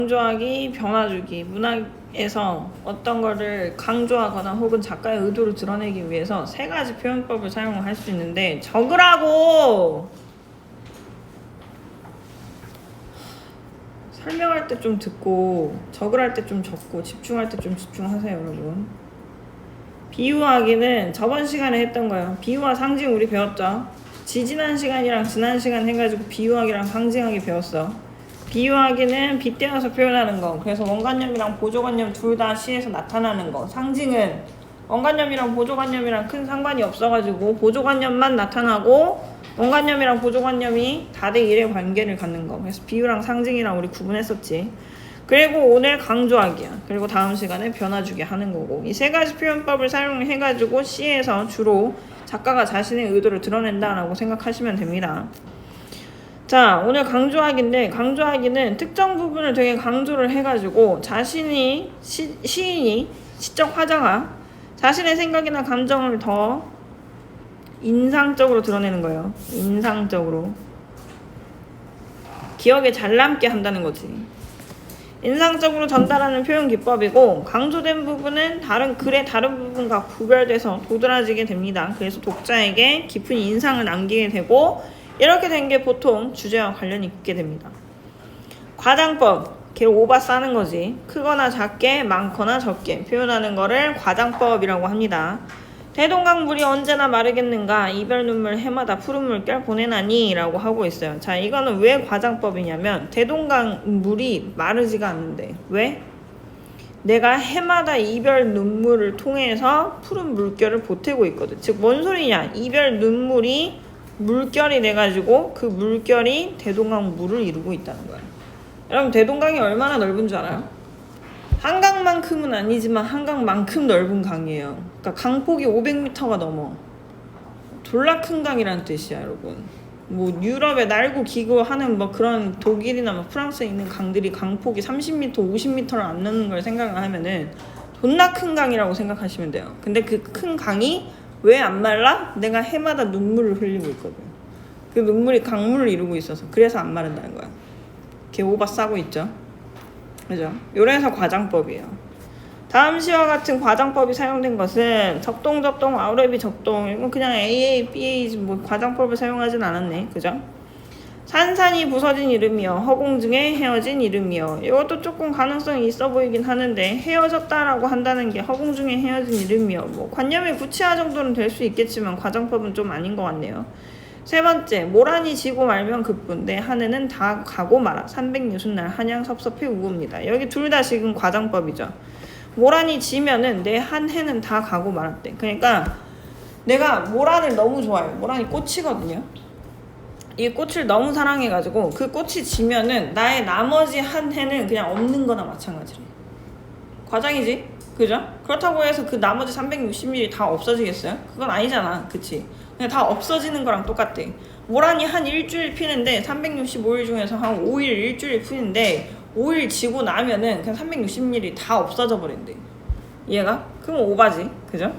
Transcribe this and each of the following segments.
강조하기, 변화주기, 문학에서 어떤 거를 강조하거나 혹은 작가의 의도를 드러내기 위해서 세 가지 표현법을 사용할 수 있는데 적으라고! 설명할 때 좀 듣고 적으할 때 좀 적고 집중할 때 좀 집중하세요 여러분. 비유하기는 저번 시간에 했던 거예요. 비유와 상징 우리 배웠죠? 지난 시간이랑 지난 시간 해가지고 비유하기랑 상징하기 배웠어. 비유하기는 빗대어서 표현하는 거. 그래서 원관념이랑 보조관념 둘 다 시에서 나타나는 거. 상징은 원관념이랑 보조관념이랑 큰 상관이 없어가지고 보조관념만 나타나고 원관념이랑 보조관념이 다대 1의 관계를 갖는 거. 그래서 비유랑 상징이랑 우리 구분했었지. 그리고 오늘 강조하기야. 그리고 다음 시간에 변화주기 하는 거고. 이 세 가지 표현법을 사용해가지고 시에서 주로 작가가 자신의 의도를 드러낸다라고 생각하시면 됩니다. 자, 오늘 강조하기인데 강조하기는 특정 부분을 되게 강조를 해가지고 자신이 시인이 시적 화자가 자신의 생각이나 감정을 더 인상적으로 드러내는 거예요. 인상적으로 기억에 잘 남게 한다는 거지. 인상적으로 전달하는 표현 기법이고 강조된 부분은 다른 글의 다른 부분과 구별돼서 도드라지게 됩니다. 그래서 독자에게 깊은 인상을 남기게 되고 이렇게 된 게 보통 주제와 관련이 있게 됩니다. 과장법, 걔를 오바 싸는 거지. 크거나 작게, 많거나 적게 표현하는 거를 과장법이라고 합니다. 대동강 물이 언제나 마르겠는가 이별 눈물 해마다 푸른 물결 보내나니 라고 하고 있어요. 자, 이거는 왜 과장법이냐면 대동강 물이 마르지가 않는데 왜? 내가 해마다 이별 눈물을 통해서 푸른 물결을 보태고 있거든. 즉 뭔 소리냐, 이별 눈물이 물결이 돼가지고 그 물결이 대동강 물을 이루고 있다는 거야. 여러분 대동강이 얼마나 넓은 줄 알아요? 한강만큼은 아니지만 한강만큼 넓은 강이에요. 그러니까 강폭이 500m가 넘어. 졸라 큰 강이라는 뜻이야 여러분. 뭐 유럽에 날고 기고 하는 뭐 그런 독일이나 뭐 프랑스에 있는 강들이 강폭이 30m, 50m를 안 넘는 걸 생각을 하면은 존나 큰 강이라고 생각하시면 돼요. 근데 그 큰 강이 왜 안 말라? 내가 해마다 눈물을 흘리고 있거든. 그 눈물이 강물을 이루고 있어서 그래서 안 마른다는 거야. 걔 오바 싸고 있죠. 그죠? 요래서 과장법이에요. 다음 시와 같은 과장법이 사용된 것은 적동, 접동, 아우레비, 적동. 이건 그냥 AA, BA 뭐 과장법을 사용하진 않았네. 그죠? 산산이 부서진 이름이요. 허공중에 헤어진 이름이요. 이것도 조금 가능성이 있어 보이긴 하는데 헤어졌다라고 한다는 게 허공중에 헤어진 이름이요. 뭐 관념의 구체화 정도는 될 수 있겠지만 과장법은 좀 아닌 것 같네요. 세 번째, 모란이 지고 말면 그뿐 내 한 해는 다 가고 말아. 360날 한양 섭섭해 우옵니다. 여기 둘 다 지금 과장법이죠. 모란이 지면은 내 한 해는 다 가고 말았대. 그러니까 내가 모란을 너무 좋아해요. 모란이 꽃이거든요. 이 꽃을 너무 사랑해가지고 그 꽃이 지면은 나의 나머지 한 해는 그냥 없는 거나 마찬가지래. 과장이지? 그죠? 그렇다고 해서 그 나머지 360일이 다 없어지겠어요? 그건 아니잖아. 그치? 그냥 다 없어지는 거랑 똑같대. 모란이 한 일주일 피는데 365일 중에서 한 5일 일주일 피는데 5일 지고 나면은 그냥 360일이 다 없어져 버린대. 이해가? 그럼 오바지. 그죠?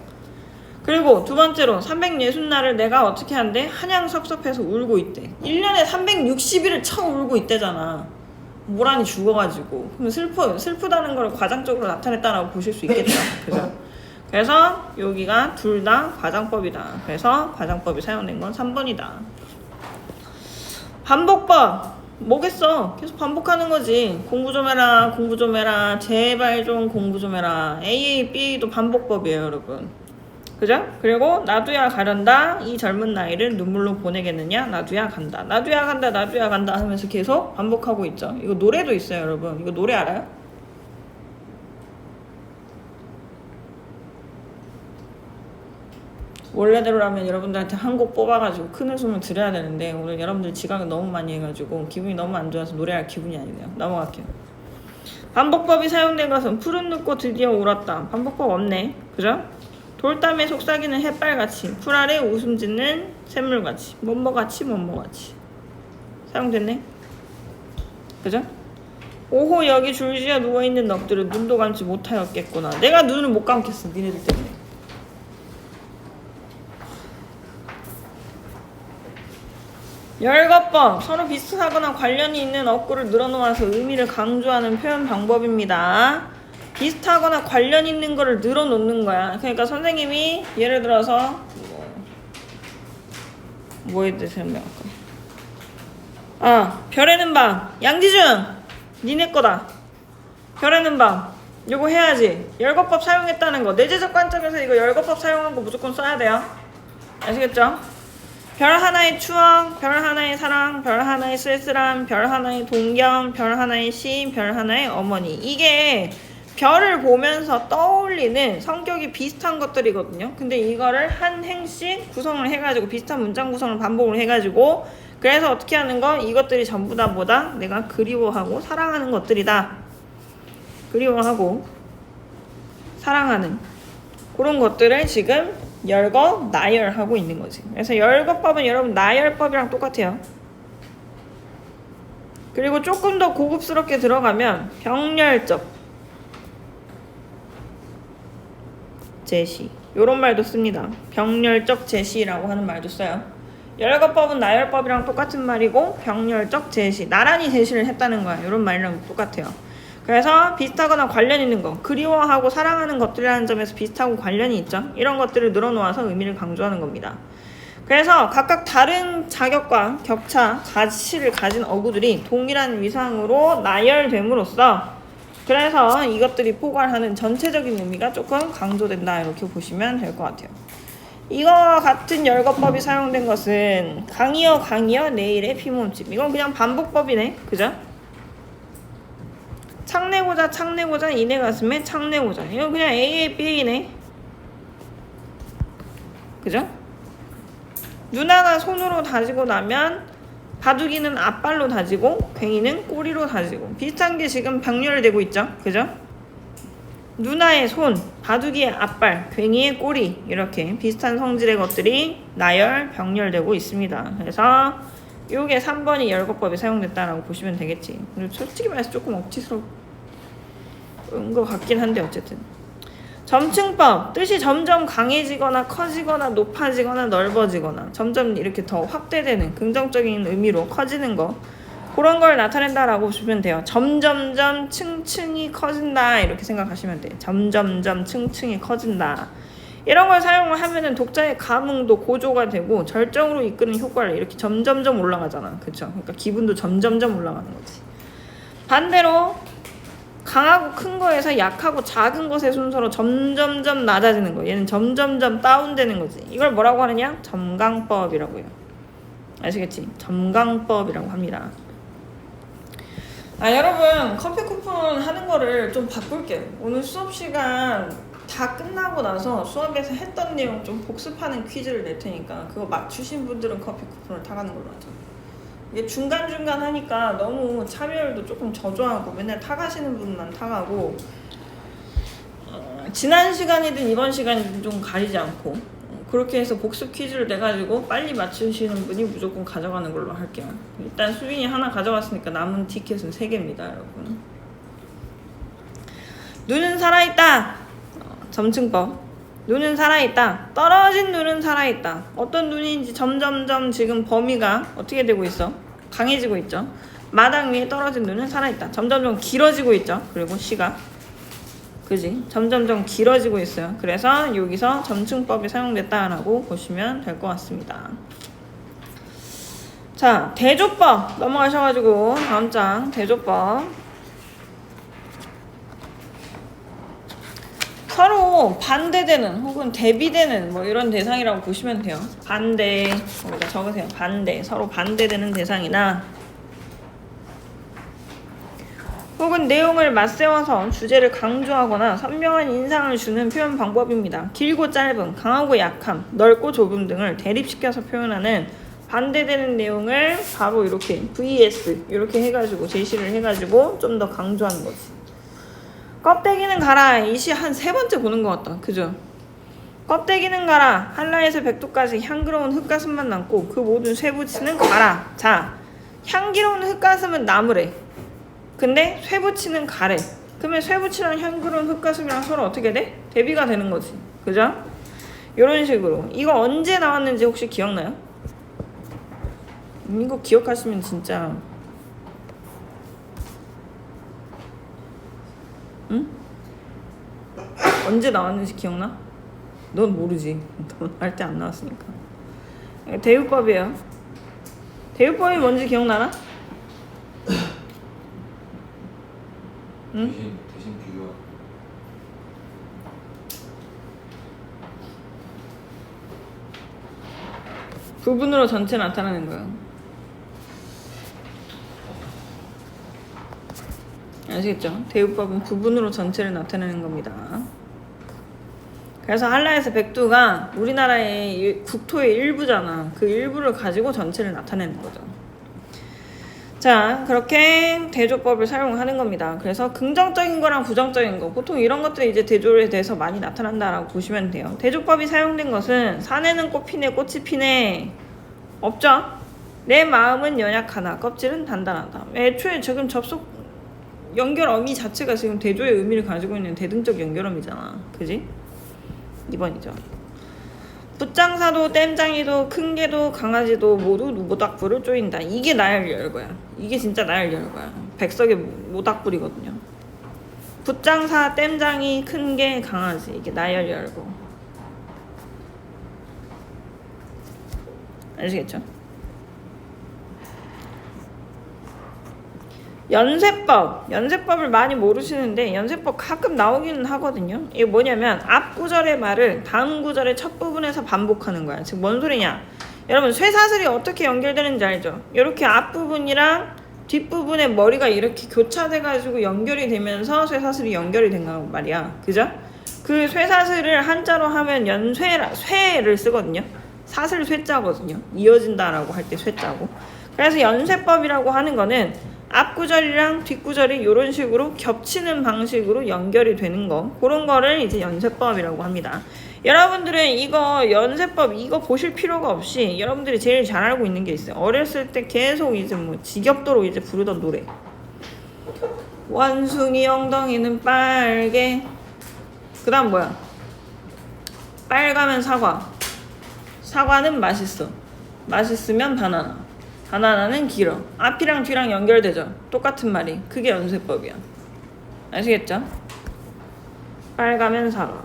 그리고 두 번째로 360날을 내가 어떻게 한대? 한양 섭섭해서 울고 있대. 1년에 360일을 쳐 울고 있대잖아. 모란이 죽어가지고. 그럼 슬프다는 걸 과장적으로 나타냈다라고 보실 수 있겠죠. 그죠? 그래서 여기가 둘 다 과장법이다. 그래서 과장법이 사용된 건 3번이다. 반복법. 뭐겠어? 계속 반복하는 거지. 공부 좀 해라. 공부 좀 해라. 제발 좀 공부 좀 해라. AA, BA도 반복법이에요 여러분. 그죠? 그리고 나도야 가련다. 이 젊은 나이를 눈물로 보내겠느냐? 나도야 간다. 나도야 간다. 나도야 간다 하면서 계속 반복하고 있죠. 이거 노래도 있어요 여러분. 이거 노래 알아요? 원래대로라면 여러분들한테 한 곡 뽑아가지고 큰 웃음을 드려야 되는데 오늘 여러분들 지각을 너무 많이 해가지고 기분이 너무 안 좋아서 노래할 기분이 아니네요. 넘어갈게요. 반복법이 사용된 것은 푸른 눕고 드디어 울었다. 반복법 없네. 그죠? 돌담에 속삭이는 햇발같이 풀 아래 웃음 짓는 샘물같이 뭐뭐같이 뭐뭐같이 사용됐네. 그죠? 오호 여기 줄지어 누워있는 넋들은 눈도 감지 못하였겠구나. 내가 눈을 못 감겠어 니네들 때문에. 열거법, 서로 비슷하거나 관련이 있는 어구를 늘어놓아서 의미를 강조하는 표현 방법입니다. 비슷하거나 관련 있는 거를 늘어놓는 거야. 그러니까 선생님이 예를 들어서 뭐에 대해서 설명할까? 별에는 밤. 양지준, 니네 거다. 별에는 밤. 요거 해야지. 열거법 사용했다는 거. 내재적 관점에서 이거 열거법 사용한 거 무조건 써야 돼요. 아시겠죠? 별 하나의 추억, 별 하나의 사랑, 별 하나의 쓸쓸함, 별 하나의 동경, 별 하나의 시, 별 하나의 어머니. 이게 별을 보면서 떠올리는 성격이 비슷한 것들이거든요. 근데 이거를 한 행씩 구성을 해가지고 비슷한 문장 구성을 반복을 해가지고 그래서 어떻게 하는 거? 이것들이 전부 다 뭐다? 내가 그리워하고 사랑하는 것들이다. 그리워하고 사랑하는 그런 것들을 지금 열거, 나열하고 있는 거지. 그래서 열거법은 여러분 나열법이랑 똑같아요. 그리고 조금 더 고급스럽게 들어가면 병렬적 제시 요런 말도 씁니다. 병렬적 제시라고 하는 말도 써요. 열거법은 나열법이랑 똑같은 말이고 병렬적 제시, 나란히 제시를 했다는 거야. 요런 말이랑 똑같아요. 그래서 비슷하거나 관련 있는 거, 그리워하고 사랑하는 것들이라는 점에서 비슷하고 관련이 있죠. 이런 것들을 늘어놓아서 의미를 강조하는 겁니다. 그래서 각각 다른 자격과 격차, 가치를 가진 어구들이 동일한 위상으로 나열됨으로써 그래서 이것들이 포괄하는 전체적인 의미가 조금 강조된다. 이렇게 보시면 될 것 같아요. 이거와 같은 열거법이 사용된 것은 강이여 내일의 피모음집. 이건 그냥 반복법이네. 그죠? 창내고자 이내 가슴에 창내고자. 이건 그냥 A의 B이네. 그죠? 누나가 손으로 다지고 나면 바둑이는 앞발로 다지고 괭이는 꼬리로 다지고 비슷한 게 지금 병렬되고 있죠. 그죠? 누나의 손, 바둑이의 앞발, 괭이의 꼬리 이렇게 비슷한 성질의 것들이 나열, 병렬되고 있습니다. 그래서 요게 3번이 열거법에 사용됐다라고 보시면 되겠지. 솔직히 말해서 조금 억지스러운 것 같긴 한데 어쨌든 점층법, 뜻이 점점 강해지거나 커지거나 높아지거나 넓어지거나 점점 이렇게 더 확대되는 긍정적인 의미로 커지는 거 그런 걸 나타낸다라고 보시면 돼요. 점점점 층층이 커진다 이렇게 생각하시면 돼요. 점점점 층층이 커진다. 이런 걸 사용을 하면은 독자의 감흥도 고조가 되고 절정으로 이끄는 효과를 이렇게 점점점 올라가잖아. 그쵸? 그러니까 기분도 점점점 올라가는 거지. 반대로 강하고 큰 거에서 약하고 작은 것의 순서로 점점점 낮아지는 거. 얘는 점점점 다운되는 거지. 이걸 뭐라고 하느냐? 점강법이라고요. 아시겠지? 점강법이라고 합니다. 여러분 커피 쿠폰 하는 거를 좀 바꿀게요. 오늘 수업 시간 다 끝나고 나서 수업에서 했던 내용 좀 복습하는 퀴즈를 낼 테니까 그거 맞추신 분들은 커피 쿠폰을 타가는 걸로 하죠. 이게 중간중간 하니까 너무 참여율도 조금 저조하고 맨날 타가시는 분만 타가고 지난 시간이든 이번 시간이든 좀 가리지 않고 그렇게 해서 복습 퀴즈를 내가지고 빨리 맞추시는 분이 무조건 가져가는 걸로 할게요. 일단 수빈이 하나 가져갔으니까 남은 티켓은 3개입니다 여러분. 눈은 살아있다. 점층법. 눈은 살아있다. 떨어진 눈은 살아있다. 어떤 눈인지 점점점 지금 범위가 어떻게 되고 있어? 강해지고 있죠. 마당 위에 떨어진 눈은 살아있다. 점점점 길어지고 있죠. 그리고 시가 그지? 점점점 길어지고 있어요. 그래서 여기서 점층법이 사용됐다라고 보시면 될 것 같습니다. 자, 대조법 넘어가셔가지고 다음 장 대조법. 서로 반대되는 혹은 대비되는 뭐 이런 대상이라고 보시면 돼요. 반대, 여기다 적으세요. 반대, 서로 반대되는 대상이나 혹은 내용을 맞세워서 주제를 강조하거나 선명한 인상을 주는 표현 방법입니다. 길고 짧음, 강하고 약함, 넓고 좁음 등을 대립시켜서 표현하는 반대되는 내용을 바로 이렇게 vs 이렇게 해가지고 제시를 해가지고 좀 더 강조하는 거지. 껍데기는 가라. 이 시 한 3번째 보는 것 같다. 그죠? 껍데기는 가라. 한라에서 백두까지 향기로운 흙가슴만 남고 그 모든 쇠붙이는 가라. 자, 향기로운 흙가슴은 나무래. 근데 쇠붙이는 가래. 그러면 쇠붙이랑 향기로운 흙가슴이랑 서로 어떻게 돼? 대비가 되는 거지. 그죠? 이런 식으로. 이거 언제 나왔는지 혹시 기억나요? 이거 기억하시면 진짜 응? 언제 나왔는지 기억나? 넌 모르지. 넌 할 때 안 나왔으니까. 대유법이에요. 대유법이 뭔지 기억나나? 응? 대신 비교. 부분으로 전체 나타나는 거예요. 아시겠죠? 대유법은 부분으로 전체를 나타내는 겁니다. 그래서 한라에서 백두가 우리나라의 국토의 일부잖아. 그 일부를 가지고 전체를 나타내는 거죠. 자, 그렇게 대조법을 사용하는 겁니다. 그래서 긍정적인 거랑 부정적인 거, 보통 이런 것들이 이제 대조에 대해서 많이 나타난다라고 보시면 돼요. 대조법이 사용된 것은 산에는 꽃 피네, 꽃이 피네 없죠? 내 마음은 연약하나 껍질은 단단하다. 애초에 지금 접속 연결어미 자체가 지금 대조의 의미를 가지고 있는 대등적 연결어미잖아. 그지? 2번이죠. 붓장사도 땜장이도 큰개도 강아지도 모두 모닥불을 쪼인다. 이게 나열 열거야. 이게 진짜 나열 열거야. 백석의 모닥불이거든요. 붓장사, 땜장이, 큰개, 강아지. 이게 나열 열거. 아시겠죠? 연세법을 많이 모르시는데 연세법 가끔 나오기는 하거든요. 이게 뭐냐면 앞 구절의 말을 다음 구절의 첫 부분에서 반복하는 거야. 즉 뭔 소리냐? 여러분 쇠사슬이 어떻게 연결되는지 알죠? 이렇게 앞부분이랑 뒷부분의 머리가 이렇게 교차돼가지고 연결이 되면서 쇠사슬이 연결이 된 거 말이야. 그죠? 그 쇠사슬을 한자로 하면 쇠를 쓰거든요. 사슬 쇠자거든요. 이어진다라고 할 때 쇠자고. 그래서 연세법이라고 하는 거는 앞구절이랑 뒷구절이 이런 식으로 겹치는 방식으로 연결이 되는 거, 그런 거를 이제 연세법이라고 합니다. 여러분들은 이거 연세법 이거 보실 필요가 없이 여러분들이 제일 잘 알고 있는 게 있어요. 어렸을 때 계속 이제 뭐 지겹도록 이제 부르던 노래. 원숭이 엉덩이는 빨개. 그다음 뭐야? 빨가면 사과. 사과는 맛있어. 맛있으면 바나나. 바나나는 길어. 앞이랑 뒤랑 연결되죠. 똑같은 말이. 그게 연세법이야. 아시겠죠? 빨가면 사과.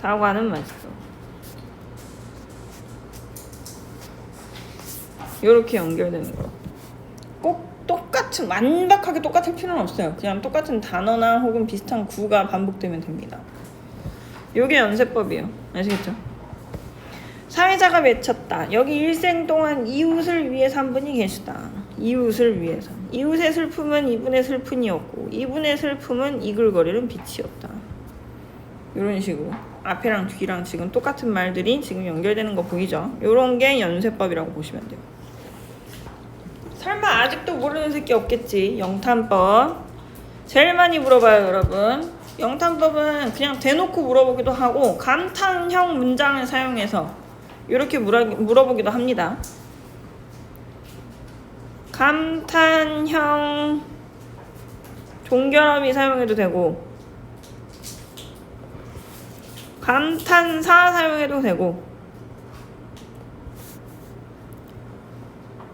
사과는 맛있어. 요렇게 연결되는 거. 꼭 똑같은, 완벽하게 똑같을 필요는 없어요. 그냥 똑같은 단어나 혹은 비슷한 구가 반복되면 됩니다. 요게 연세법이에요. 아시겠죠? 사회자가 외쳤다. 여기 일생 동안 이웃을 위해 산 분이 계시다. 이웃을 위해서. 이웃의 슬픔은 이분의 슬픔이었고 이분의 슬픔은 이글거리는 빛이었다. 이런 식으로 앞이랑 뒤랑 지금 똑같은 말들이 지금 연결되는 거 보이죠? 요런 게 연세법이라고 보시면 돼요. 설마 아직도 모르는 새끼 없겠지. 영탄법 제일 많이 물어봐요, 여러분. 영탄법은 그냥 대놓고 물어보기도 하고 감탄형 문장을 사용해서 이렇게 물어보기도 합니다. 감탄형 종결어미 사용해도 되고 감탄사 사용해도 되고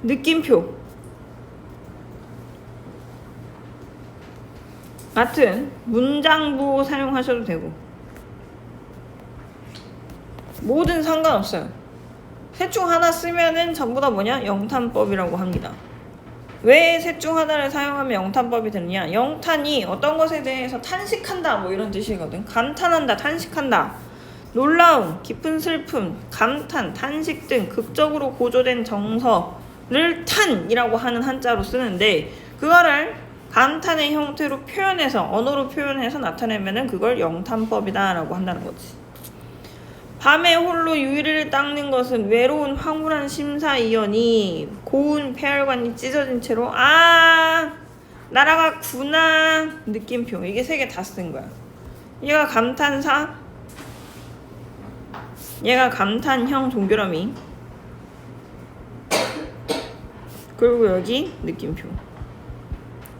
느낌표 같은 문장부 사용하셔도 되고 뭐든 상관없어요. 셋 중 하나 쓰면은 전부 다 뭐냐? 영탄법이라고 합니다. 왜 셋 중 하나를 사용하면 영탄법이 되느냐? 영탄이 어떤 것에 대해서 탄식한다 뭐 이런 뜻이거든. 감탄한다, 탄식한다, 놀라움, 깊은 슬픔, 감탄, 탄식 등 극적으로 고조된 정서를 탄이라고 하는 한자로 쓰는데 그거를 감탄의 형태로 표현해서 언어로 표현해서 나타내면은 그걸 영탄법이다 라고 한다는 거지. 밤에 홀로 유리를 닦는 것은 외로운 황홀한 심사위원이 고운 폐혈관이 찢어진 채로 날아갔구나 느낌표. 이게 세 개 다 쓴 거야. 얘가 감탄사, 얘가 감탄형 종결어미, 그리고 여기 느낌표.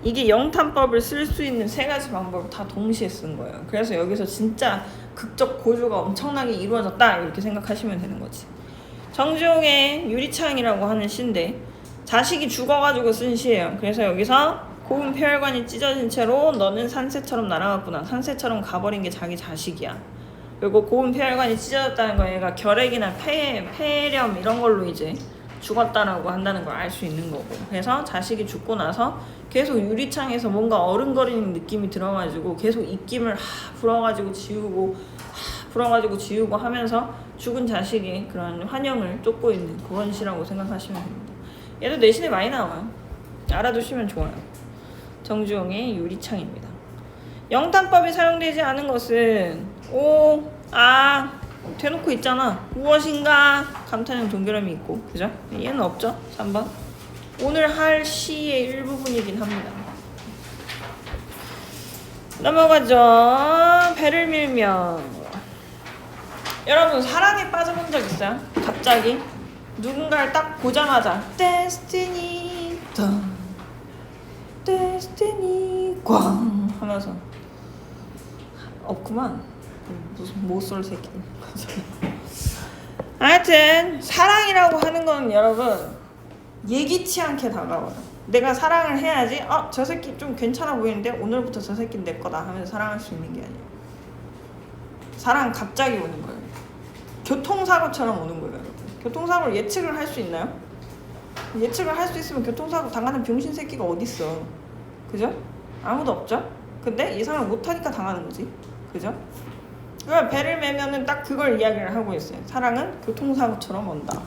이게 영탄법을 쓸 수 있는 세 가지 방법을 다 동시에 쓴 거예요. 그래서 여기서 진짜 극적 고조가 엄청나게 이루어졌다 이렇게 생각하시면 되는 거지. 정주영의 유리창이라고 하는 시인데 자식이 죽어가지고 쓴 시예요. 그래서 여기서 고운 폐혈관이 찢어진 채로 너는 산새처럼 날아갔구나. 산새처럼 가버린 게 자기 자식이야. 그리고 고운 폐혈관이 찢어졌다는 거 얘가 결핵이나 폐렴 이런 걸로 이제 죽었다라고 한다는 걸 알 수 있는 거고. 그래서 자식이 죽고 나서 계속 유리창에서 뭔가 어른거리는 느낌이 들어가지고 계속 입김을 불어가지고 지우고 불어가지고 지우고 하면서 죽은 자식이 그런 환영을 쫓고 있는 그런 시라고 생각하시면 됩니다. 얘도 내신에 많이 나와요. 알아두시면 좋아요. 정주영의 유리창입니다. 영탄법이 사용되지 않은 것은 대놓고 있잖아. 무엇인가 감탄형 동그라미 있고, 그죠? 얘는 없죠. 3번. 오늘 할 시의 일부분이긴 합니다. 넘어가죠. 배를 밀며. 여러분 사랑에 빠져본 적 있어요? 갑자기 누군가를 딱 보자마자 데스티니 덩 데스티니 꽝 하면서 없구만. 무슨 못쏠 새끼. 하여튼 사랑이라고 하는 건 여러분 예기치 않게 다가와요. 내가 사랑을 해야지 저 새끼 좀 괜찮아 보이는데 오늘부터 저 새끼는 내 거다 하면서 사랑할 수 있는 게 아니에요. 사랑은 갑자기 오는 거예요. 교통사고처럼 오는 거예요. 여러분. 교통사고를 예측을 할 수 있나요? 예측을 할 수 있으면 교통사고 당하는 병신 새끼가 어딨어. 그죠? 아무도 없죠? 근데 예상을 못하니까 당하는 거지. 그죠? 그러니까 배를 매면은 딱 그걸 이야기를 하고 있어요. 사랑은 교통사고처럼 온다.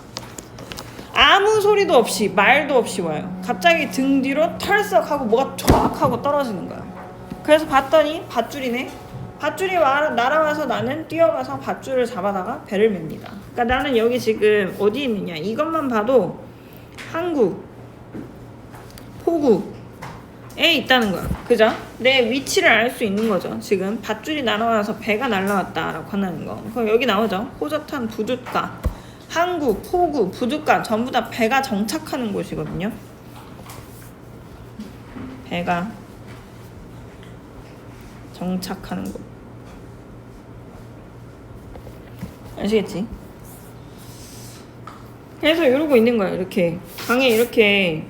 아무 소리도 없이 말도 없이 와요. 갑자기 등 뒤로 털썩하고 뭐가 쫙 하고 떨어지는 거야. 그래서 봤더니 밧줄이네. 밧줄이 날아와서 나는 뛰어가서 밧줄을 잡아다가 배를 맵니다. 그러니까 나는 여기 지금 어디 있느냐 이것만 봐도 항구, 포구에 있다는 거야. 그죠? 내 위치를 알 수 있는 거죠. 지금 밧줄이 날아와서 배가 날아왔다라고 한다는 거. 그럼 여기 나오죠. 호젓한 부둣가, 항구, 포구, 부둣가 전부 다 배가 정착하는 곳이거든요. 배가 정착하는 곳. 아시겠지? 그래서 이러고 있는 거야. 이렇게 강에 이렇게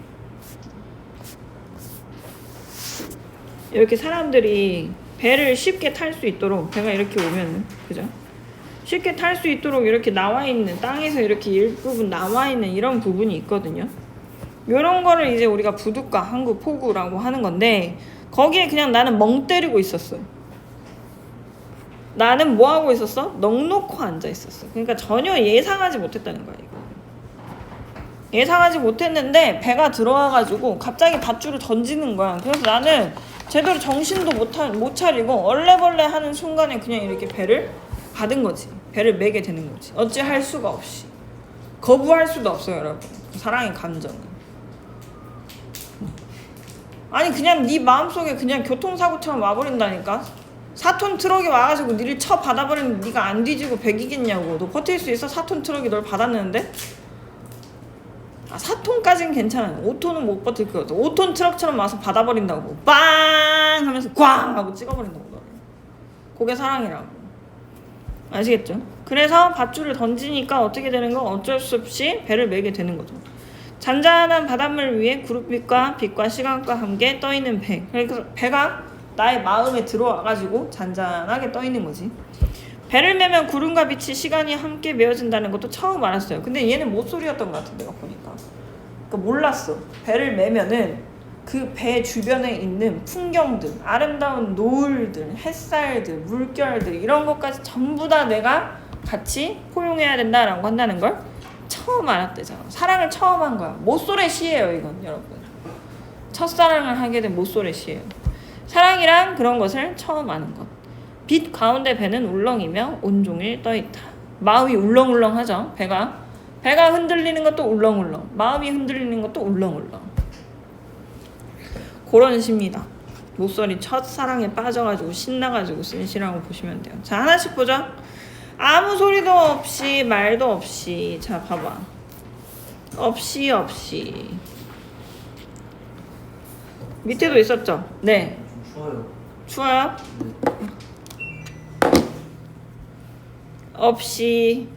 사람들이 배를 쉽게 탈 수 있도록 배가 이렇게 오면은 그죠? 쉽게 탈 수 있도록 이렇게 나와 있는 땅에서 이렇게 일부분 나와 있는 이런 부분이 있거든요. 이런 거를 이제 우리가 부둣가, 항구, 포구라고 하는 건데 거기에 그냥 나는 멍 때리고 있었어. 나는 뭐 하고 있었어? 넋놓고 앉아 있었어. 그러니까 전혀 예상하지 못했다는 거야. 이거. 예상하지 못했는데 배가 들어와가지고 갑자기 밧줄을 던지는 거야. 그래서 나는 제대로 정신도 못 차리고 얼레벌레 하는 순간에 그냥 이렇게 배를 받은 거지. 배를 매게 되는 거지. 어찌할 수가 없이. 거부할 수도 없어요, 여러분. 사랑의 감정은. 아니 그냥 네 마음속에 그냥 교통사고처럼 와버린다니까. 4톤 트럭이 와가지고 니를 쳐 받아버리는데 니가 안 뒤지고 배기겠냐고. 너 버틸 수 있어? 4톤 트럭이 널 받았는데? 4톤까지는 괜찮아. 5톤은 못 버틸 것 같아. 5톤 트럭처럼 와서 받아버린다고. 빵! 하면서 꽝! 하고 찍어버린다고. 너를. 그게 사랑이라고. 아시겠죠? 그래서 밧줄을 던지니까 어떻게 되는 거? 어쩔 수 없이 배를 매게 되는 거죠. 잔잔한 바닷물 위에 구름빛과 빛과 시간과 함께 떠있는 배. 그래서 배가 나의 마음에 들어와가지고 잔잔하게 떠있는 거지. 배를 매면 구름과 빛이 시간이 함께 메어진다는 것도 처음 알았어요. 근데 얘는 못소리였던 것 같아 내가 보니까. 그러니까 몰랐어. 배를 매면은 그 배 주변에 있는 풍경들, 아름다운 노을들, 햇살들, 물결들 이런 것까지 전부 다 내가 같이 포용해야 된다라고 한다는 걸 처음 알았대잖아. 사랑을 처음 한 거야. 모쏠의 시예요 이건 여러분. 첫사랑을 하게 된 모쏠의 시예요. 사랑이란 그런 것을 처음 아는 것. 빛 가운데 배는 울렁이며 온종일 떠있다. 마음이 울렁울렁하죠. 배가 흔들리는 것도 울렁울렁, 마음이 흔들리는 것도 울렁울렁. 그런 시입니다. 모쏠이 첫사랑에 빠져가지고 신나가지고 쓴 시라고 보시면 돼요. 자, 하나씩 보자. 아무 소리도 없이 말도 없이. 자, 봐봐. 없이 밑에도 있었죠? 네. 추워요. 추워요? 없이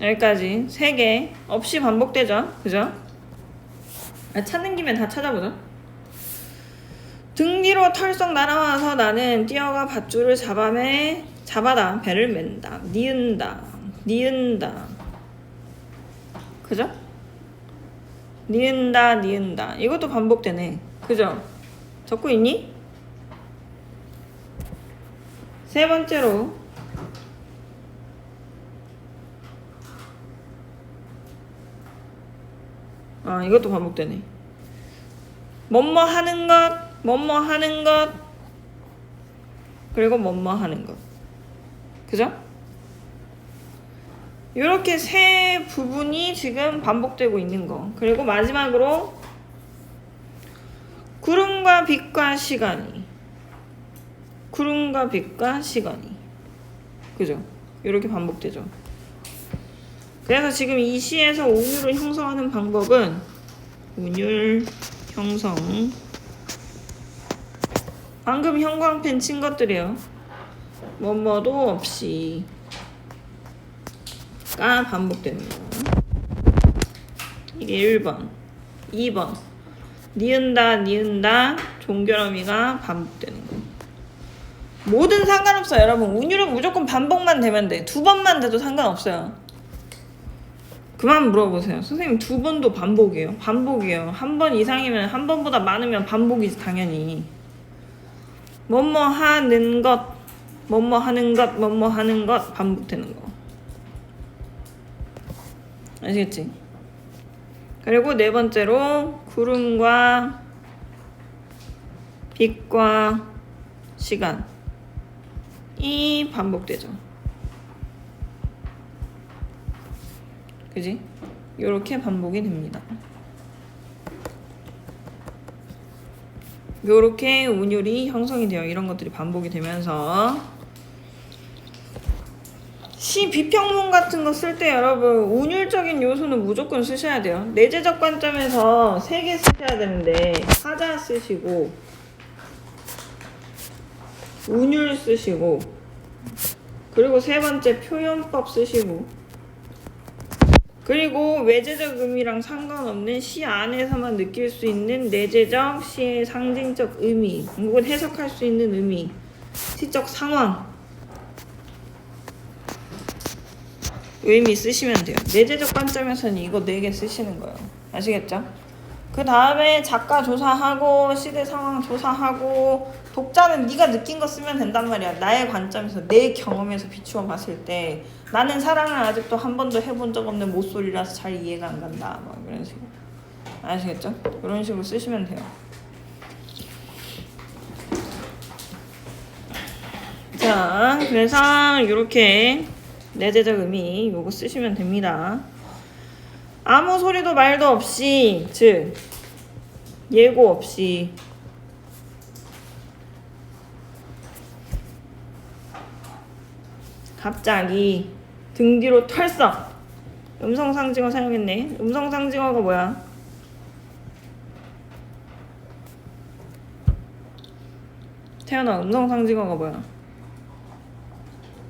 여기까지 3개 없이 반복되죠. 그죠? 찾는 김에 다 찾아보자. 등 뒤로 털썩 날아와서 나는 뛰어가 밧줄을 잡아다 배를 맨다. 니은다. 그죠? 니은다. 이것도 반복되네. 그죠? 적고 있니? 세 번째로 이것도 반복되네. 뭐뭐 하는 것 그리고 뭐뭐 하는 것. 그죠? 이렇게 세 부분이 지금 반복되고 있는 거. 그리고 마지막으로 구름과 빛과 시간이. 그죠? 이렇게 반복되죠. 그래서 지금 이 시에서 운율을 형성하는 방법은 운율 형성. 방금 형광펜 친 것들이에요. 뭐뭐도 없이 가 반복되는 거. 이게 1번 2번 니은다 종결어미가 반복되는 거. 뭐든 상관없어요. 여러분 운율은 무조건 반복만 되면 돼. 2번만 돼도 상관없어요. 그만 물어보세요. 선생님 2번도 반복이에요. 1번 이상이면 1번보다 많으면 반복이지 당연히. 뭐뭐 하는 것 반복되는 거. 아시겠지? 그리고 네 번째로 구름과 빛과 시간이 반복되죠. 그지? 요렇게 반복이 됩니다. 요렇게 운율이 형성이 돼요. 이런 것들이 반복이 되면서 시 비평문 같은 거 쓸 때 여러분 운율적인 요소는 무조건 쓰셔야 돼요. 내재적 관점에서 3개 쓰셔야 되는데 하자 쓰시고 운율 쓰시고 그리고 세 번째 표현법 쓰시고 그리고 외재적 의미랑 상관없는 시 안에서만 느낄 수 있는 내재적 시의 상징적 의미 혹은 해석할 수 있는 의미 시적 상황 의미 쓰시면 돼요. 내재적 관점에서는 이거 4개 쓰시는 거예요. 아시겠죠? 그 다음에 작가 조사하고 시대 상황 조사하고 독자는 네가 느낀 거 쓰면 된단 말이야. 나의 관점에서 내 경험에서 비추어 봤을 때 나는 사랑을 아직도 한 번도 해본 적 없는 모쏠이라서 잘 이해가 안 간다. 막 이런 식으로. 아시겠죠? 이런 식으로 쓰시면 돼요. 자, 그래서 이렇게 내재적 의미 요거 쓰시면 됩니다. 아무 소리도 말도 없이 즉 예고 없이 갑자기 등 뒤로 털썩 음성상징어 사용했네. 음성상징어가 뭐야? 태연아 음성상징어가 뭐야?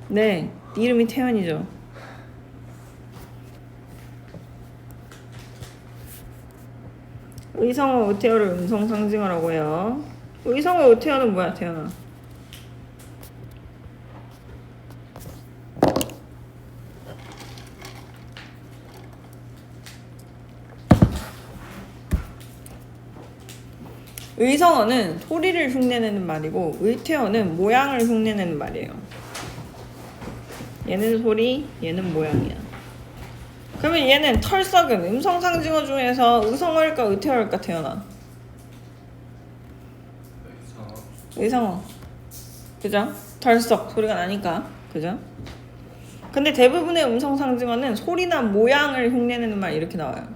네 이름이 태연이죠. 의성어 의태어를 음성상징어라고 해요. 의성어 의태어는 뭐야 태연아? 의성어는 소리를 흉내내는 말이고 의태어는 모양을 흉내내는 말이에요. 얘는 소리, 얘는 모양이야. 그러면 얘는 털썩은 음성상징어 중에서 의성어일까 의태어일까 태연아? 의성어. 그죠? 털썩 소리가 나니까. 그죠? 근데 대부분의 음성상징어는 소리나 모양을 흉내내는 말 이렇게 나와요.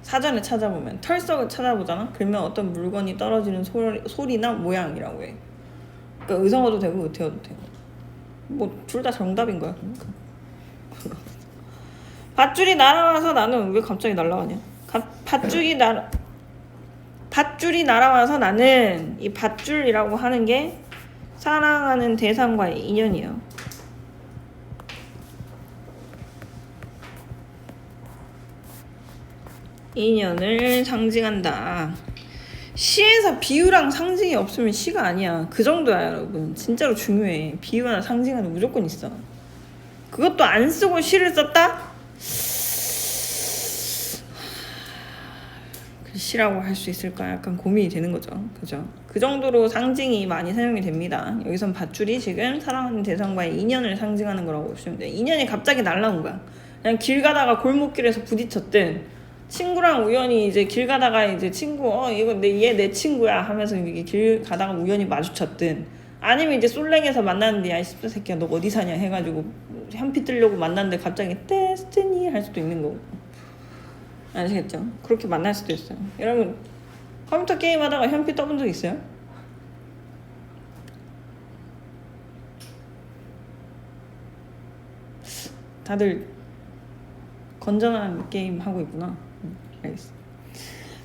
사전에 찾아보면 털썩을 찾아보잖아? 그러면 어떤 물건이 떨어지는 소리나 모양이라고 해. 그러니까 의성어도 되고 의태어도 되고 뭐 둘 다 정답인 거야. 그러니까. 밧줄이 날아와서 나는 왜 갑자기 날아가냐? 밧줄이 날아와서 나는 이 밧줄이라고 하는 게 사랑하는 대상과의 인연이에요. 인연을 상징한다. 시에서 비유랑 상징이 없으면 시가 아니야. 그 정도야 여러분. 진짜로 중요해. 비유나 상징은 무조건 있어. 그것도 안 쓰고 시를 썼다? 시라고 할 수 있을까 약간 고민이 되는 거죠. 그죠? 그 정도로 상징이 많이 사용이 됩니다. 여기선 밧줄이 지금 사랑하는 대상과의 인연을 상징하는 거라고 보시면 돼요. 인연이 갑자기 날라온 거야. 그냥 길 가다가 골목길에서 부딪혔든 친구랑 우연히 이제 길 가다가 이제 친구 이거 얘 내 친구야 하면서 이게 길 가다가 우연히 마주쳤든 아니면 이제 솔랭에서 만났는데 야 이 씹새 새끼야 너 어디 사냐 해가지고 현피 뜨려고 만났는데 갑자기 데스티니 할 수도 있는 거고. 아시겠죠? 그렇게 만날 수도 있어요. 여러분 컴퓨터 게임 하다가 현피 떠본 적 있어요? 다들 건전한 게임 하고 있구나. 알겠어.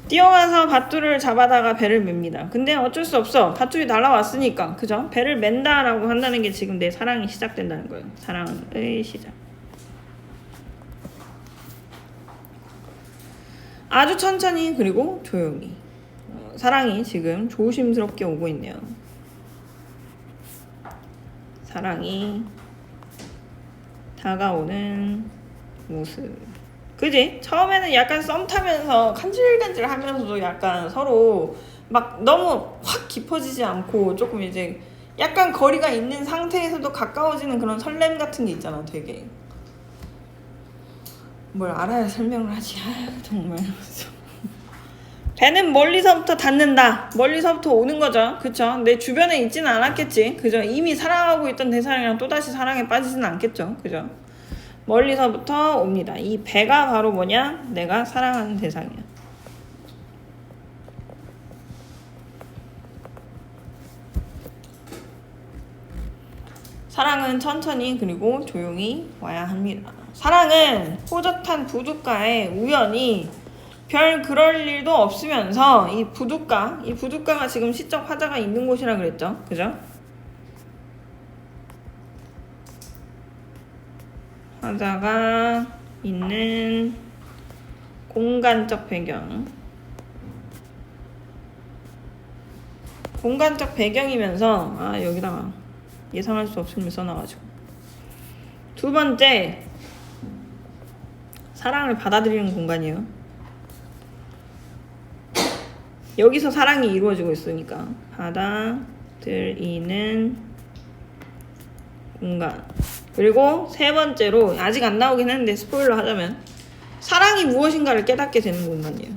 뛰어가서 밧줄을 잡아다가 배를 맵니다. 근데 어쩔 수 없어. 밧줄이 날아왔으니까. 그죠? 배를 맨다라고 한다는 게 지금 내 사랑이 시작된다는 거예요. 사랑의 시작. 아주 천천히 그리고 조용히 사랑이 지금 조심스럽게 오고 있네요. 사랑이 다가오는 모습. 그지? 처음에는 약간 썸 타면서 간질간질 하면서도 약간 서로 막 너무 확 깊어지지 않고 조금 이제 약간 거리가 있는 상태에서도 가까워지는 그런 설렘 같은 게 있잖아. 되게 뭘 알아야 설명을 하지. 아유 정말. 배는 멀리서부터 닿는다. 멀리서부터 오는 거죠. 그쵸? 내 주변에 있지는 않았겠지. 그죠? 이미 사랑하고 있던 대상이랑 또다시 사랑에 빠지지는 않겠죠. 그죠? 멀리서부터 옵니다. 이 배가 바로 뭐냐? 내가 사랑하는 대상이야. 사랑은 천천히 그리고 조용히 와야 합니다. 사랑은 호젓한 부둣가에 우연히 별 그럴 일도 없으면서 이 부둣가가 지금 시적 화자가 있는 곳이라 그랬죠. 그죠? 화자가 있는 공간적 배경. 공간적 배경이면서 여기다가 예상할 수 없음을 써놔가지고 두 번째 사랑을 받아들이는 공간이에요. 여기서 사랑이 이루어지고 있으니까 받아들이는 공간. 그리고 세 번째로 아직 안 나오긴 했는데 스포일러 하자면 사랑이 무엇인가를 깨닫게 되는 공간이에요.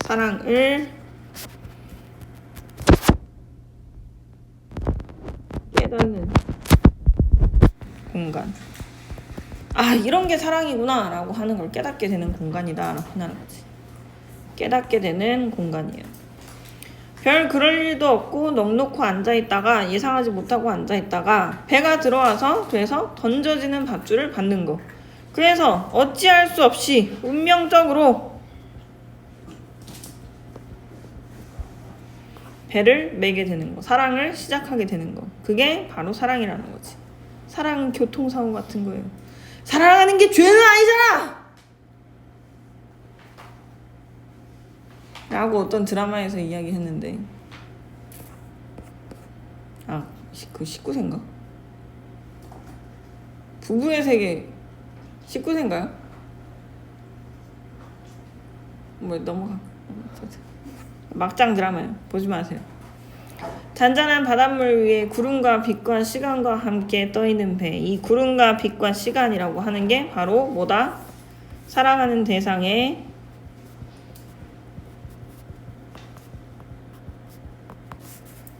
사랑을 깨닫는 공간. 이런 게 사랑이구나 라고 하는 걸 깨닫게 되는 공간이다 라고 한다는 거지. 깨닫게 되는 공간이에요. 별 그럴 일도 없고 넋놓고 앉아있다가 예상하지 못하고 앉아있다가 배가 들어와서 돼서 던져지는 밧줄을 받는 거. 그래서 어찌할 수 없이 운명적으로 배를 매게 되는 거. 사랑을 시작하게 되는 거. 그게 바로 사랑이라는 거지. 사랑은 교통사고 같은 거예요. 사랑하는 게 죄는 아니잖아! 라고 어떤 드라마에서 이야기했는데 그 19세인가? 부부의 세계 19세인가요? 뭐 넘어가. 막장 드라마예요. 보지 마세요. 잔잔한 바닷물 위에 구름과 빛과 시간과 함께 떠있는 배. 이 구름과 빛과 시간이라고 하는 게 바로 뭐다? 사랑하는 대상의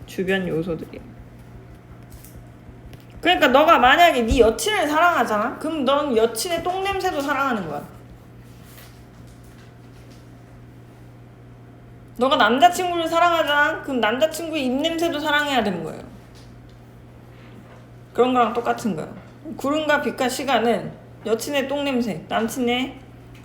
주변 요소들이야. 그러니까 너가 만약에 네 여친을 사랑하잖아? 그럼 넌 여친의 똥냄새도 사랑하는 거야. 너가 남자친구를 사랑하잖아? 그럼 남자친구의 입냄새도 사랑해야 되는 거예요. 그런 거랑 똑같은 거예요. 구름과 빛과 시간은 여친의 똥냄새, 남친의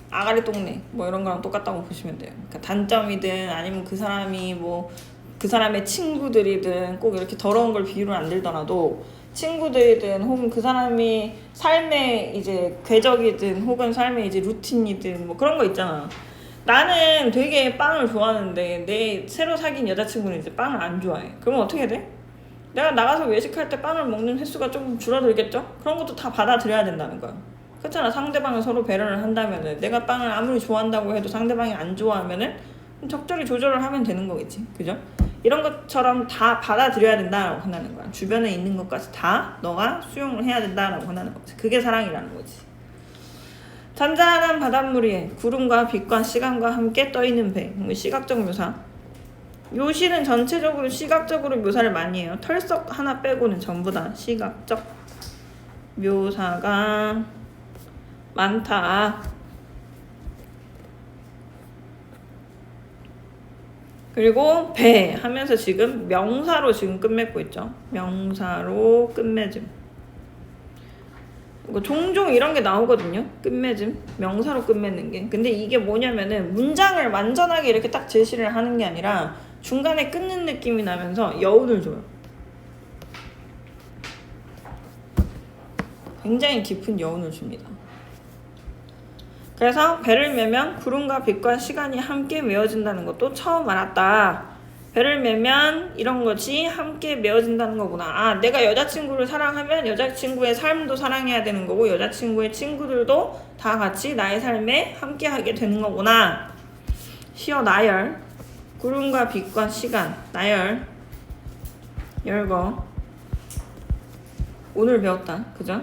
아가리 똥내 뭐 이런 거랑 똑같다고 보시면 돼요. 그러니까 단점이든 아니면 그 사람이 뭐 그 사람의 친구들이든 꼭 이렇게 더러운 걸 비유를 안 들더라도 친구들이든 혹은 그 사람이 삶의 이제 궤적이든 혹은 삶의 이제 루틴이든 뭐 그런 거 있잖아. 나는 되게 빵을 좋아하는데 내 새로 사귄 여자친구는 이제 빵을 안 좋아해. 그러면 어떻게 돼? 내가 나가서 외식할 때 빵을 먹는 횟수가 좀 줄어들겠죠? 그런 것도 다 받아들여야 된다는 거야. 그렇잖아. 상대방을 서로 배려를 한다면은 내가 빵을 아무리 좋아한다고 해도 상대방이 안 좋아하면은 적절히 조절을 하면 되는 거겠지. 그죠? 이런 것처럼 다 받아들여야 된다라고 한다는 거야. 주변에 있는 것까지 다 너가 수용을 해야 된다라고 한다는 거지. 그게 사랑이라는 거지. 잔잔한 바닷물 위에 구름과 빛과 시간과 함께 떠있는 배. 시각적 묘사. 요 시는 전체적으로 시각적으로 묘사를 많이 해요. 털썩 하나 빼고는 전부 다 시각적 묘사가 많다. 그리고 배 하면서 지금 명사로 지금 끝맺고 있죠. 명사로 끝맺음. 종종 이런 게 나오거든요. 끝맺음. 명사로 끝맺는 게. 근데 이게 뭐냐면은 문장을 완전하게 이렇게 딱 제시를 하는 게 아니라 중간에 끊는 느낌이 나면서 여운을 줘요. 굉장히 깊은 여운을 줍니다. 그래서 배를 메면 구름과 빛과 시간이 함께 메어진다는 것도 처음 알았다. 배를 메면 이런 것이 함께 메어진다는 거구나. 아, 내가 여자친구를 사랑하면 여자친구의 삶도 사랑해야 되는 거고 여자친구의 친구들도 다 같이 나의 삶에 함께하게 되는 거구나. 시어 나열. 구름과 빛과 시간. 나열. 열거. 오늘 배웠다. 그죠?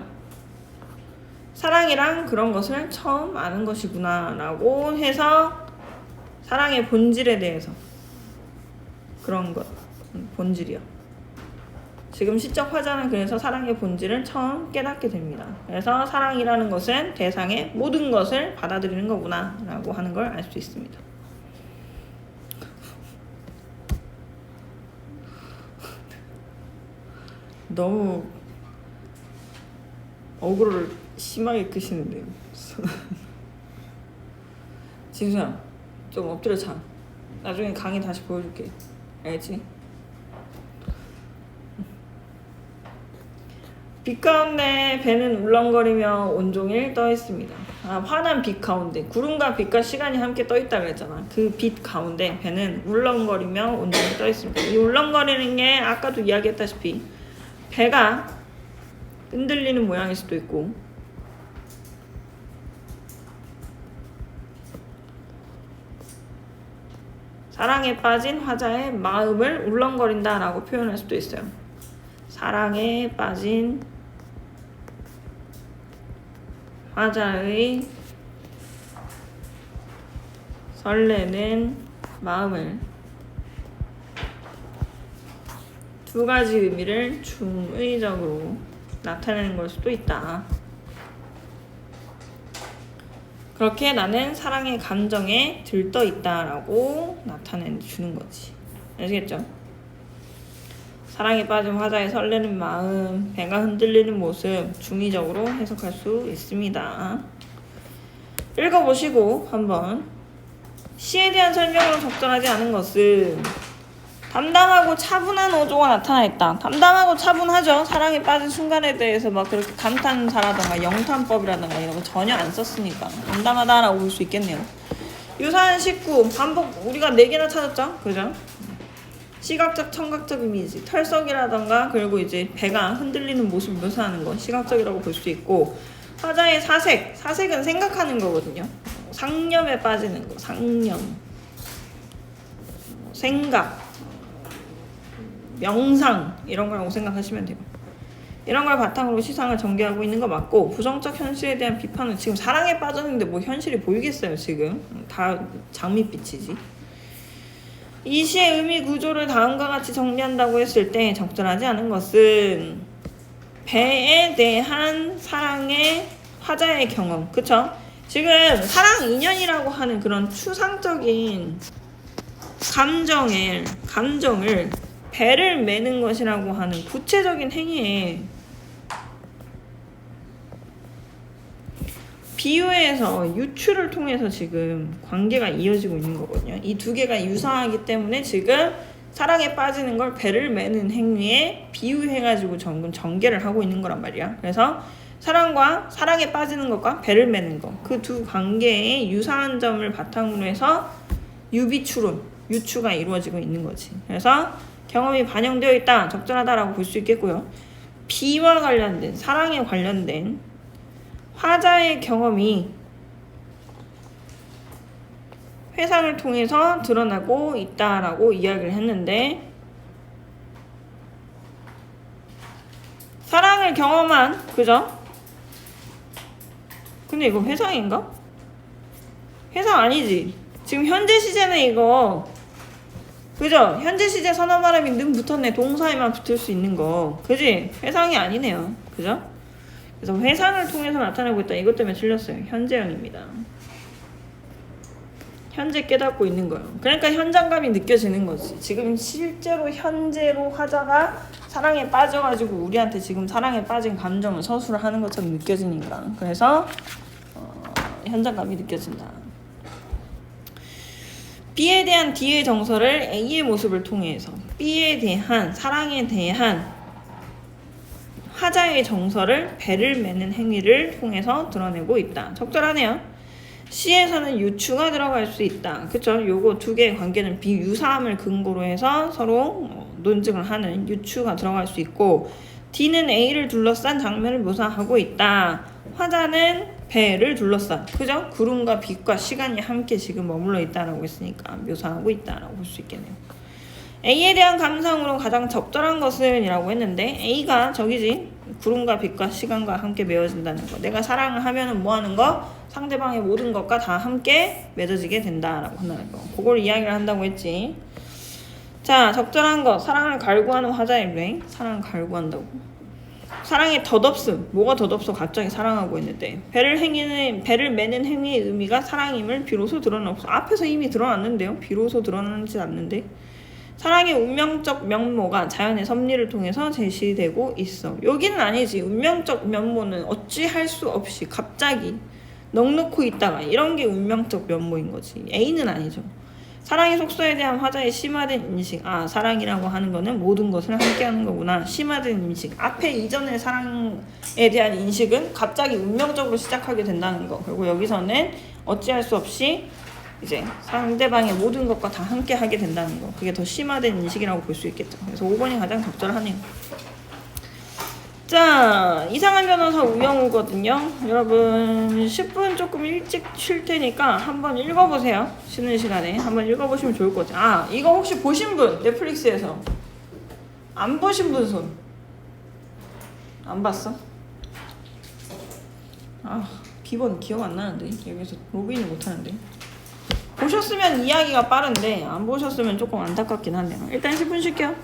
사랑이랑 그런 것을 처음 아는 것이구나 라고 해서 사랑의 본질에 대해서 그런 것 본질이요. 지금 시적 화자는 그래서 사랑의 본질을 처음 깨닫게 됩니다. 그래서 사랑이라는 것은 대상의 모든 것을 받아들이는 거구나 라고 하는 걸 알 수 있습니다. 너무 어그로를 심하게 끄시는데요. 진수야, 좀 엎드려 자. 나중에 강의 다시 보여줄게. 알겠지? 빛 가운데 배는 울렁거리며 온종일 떠 있습니다. 아, 환한 빛 가운데 구름과 빛과 시간이 함께 떠 있다 그랬잖아. 그 빛 가운데 배는 울렁거리며 온종일 떠 있습니다. 이 울렁거리는 게 아까도 이야기했다시피 배가 흔들리는 모양일 수도 있고 사랑에 빠진 화자의 마음을 울렁거린다 라고 표현할 수도 있어요. 사랑에 빠진 화자의 설레는 마음을 두 가지 의미를 중의적으로 나타내는 걸 수도 있다. 그렇게 나는 사랑의 감정에 들떠 있다라고 나타내주는 거지. 아시겠죠? 사랑에 빠진 화자의 설레는 마음, 배가 흔들리는 모습 중의적으로 해석할 수 있습니다. 읽어보시고 한번 시에 대한 설명으로 적절하지 않은 것은 담담하고 차분한 어조가 나타나 있다. 담담하고 차분하죠. 사랑에 빠진 순간에 대해서 막 그렇게 감탄사라던가 영탄법이라던가 이런 거 전혀 안 썼으니까 담담하다라고 볼 수 있겠네요. 유사한 식구 반복 우리가 4개나 찾았죠. 그죠? 시각적, 청각적 이미지, 털썩이라던가 그리고 이제 배가 흔들리는 모습 묘사하는 거 시각적이라고 볼 수 있고 화자의 사색, 사색은 생각하는 거거든요. 상념에 빠지는 거, 상념, 생각, 명상 이런 거라고 생각하시면 돼요. 이런 걸 바탕으로 시상을 전개하고 있는 거 맞고 부정적 현실에 대한 비판은 지금 사랑에 빠졌는데 뭐 현실이 보이겠어요. 지금 다 장밋빛이지. 이 시의 의미 구조를 다음과 같이 정리한다고 했을 때 적절하지 않은 것은 배에 대한 사랑의 화자의 경험, 그쵸? 지금 사랑 인연이라고 하는 그런 추상적인 감정을 배를 매는 것이라고 하는 구체적인 행위에 비유에서 유추를 통해서 지금 관계가 이어지고 있는 거거든요. 이 두 개가 유사하기 때문에 지금 사랑에 빠지는 걸 배를 매는 행위에 비유해가지고 전개를 하고 있는 거란 말이야. 그래서 사랑과 사랑에 빠지는 것과 배를 맺는 것, 그 두 관계의 유사한 점을 바탕으로 해서 유비추론, 유추가 이루어지고 있는 거지. 그래서 경험이 반영되어 있다, 적절하다라고 볼 수 있겠고요. 비와 관련된, 사랑에 관련된 화자의 경험이 회상을 통해서 드러나고 있다라고 이야기를 했는데, 사랑을 경험한, 그죠? 근데 이거 회상인가? 회상 아니지. 지금 현재 시제는 이거, 그죠? 현재 시제 선어 말음이 는 붙었네. 동사에만 붙을 수 있는 거, 그지? 회상이 아니네요. 그죠? 그래서 회상을 통해서 나타내고 있다. 이것 때문에 틀렸어요. 현재형입니다. 현재 깨닫고 있는 거예요. 그러니까 현장감이 느껴지는 거지. 지금 실제로 현재로 화자가 사랑에 빠져가지고 우리한테 지금 사랑에 빠진 감정을 서술을 하는 것처럼 느껴지니까. 그래서 현장감이 느껴진다. B에 대한 D의 정서를 A의 모습을 통해서 B에 대한, 사랑에 대한 화자의 정서를 배를 매는 행위를 통해서 드러내고 있다. 적절하네요. C에서는 유추가 들어갈 수 있다. 그쵸? 요거 두 개의 관계는 비유사함을 근거로 해서 서로 논증을 하는 유추가 들어갈 수 있고, D는 A를 둘러싼 장면을 묘사하고 있다. 화자는 배를 둘러싼, 그죠? 구름과 빛과 시간이 함께 지금 머물러 있다라고 했으니까 묘사하고 있다라고 볼 수 있겠네요. A에 대한 감상으로 가장 적절한 것은 이라고 했는데, A가 저기지, 구름과 빛과 시간과 함께 맺어진다는 거. 내가 사랑을 하면은 뭐 하는 거? 상대방의 모든 것과 다 함께 맺어지게 된다라고 한다는 거. 그걸 이야기를 한다고 했지. 자, 적절한 거. 사랑을 갈구하는 화자의 유행. 사랑을 갈구한다고. 사랑의 덧없음. 뭐가 덧없어? 갑자기 사랑하고 있는데. 배를 매는 행위의 의미가 사랑임을 비로소 드러났어. 앞에서 이미 드러났는데요. 비로소 드러나지 않는데. 사랑의 운명적 면모가 자연의 섭리를 통해서 제시되고 있어. 여기는 아니지. 운명적 면모는 어찌할 수 없이 갑자기 넉넉히 있다가 이런 게 운명적 면모인 거지. A는 아니죠. 사랑의 속소에 대한 화자의 심화된 인식. 아, 사랑이라고 하는 거는 모든 것을 함께 하는 거구나. 심화된 인식. 앞에 이전의 사랑에 대한 인식은 갑자기 운명적으로 시작하게 된다는 거. 그리고 여기서는 어찌할 수 없이 이제 상대방의 모든 것과 다 함께 하게 된다는 거. 그게 더 심화된 인식이라고 볼 수 있겠죠. 그래서 5번이 가장 적절하네요. 자, 이상한 변호사 우영우거든요. 여러분 10분 조금 일찍 쉴 테니까 한번 읽어보세요. 쉬는 시간에 한번 읽어보시면 좋을 것 같아요. 아, 이거 혹시 보신 분? 넷플릭스에서 안 보신 분 손. 안 봤어? 아, 비번 기억 안 나는데. 여기서 로그인을 못 하는데. 보셨으면 이야기가 빠른데 안 보셨으면 조금 안타깝긴 한데요. 일단 10분 쉴게요.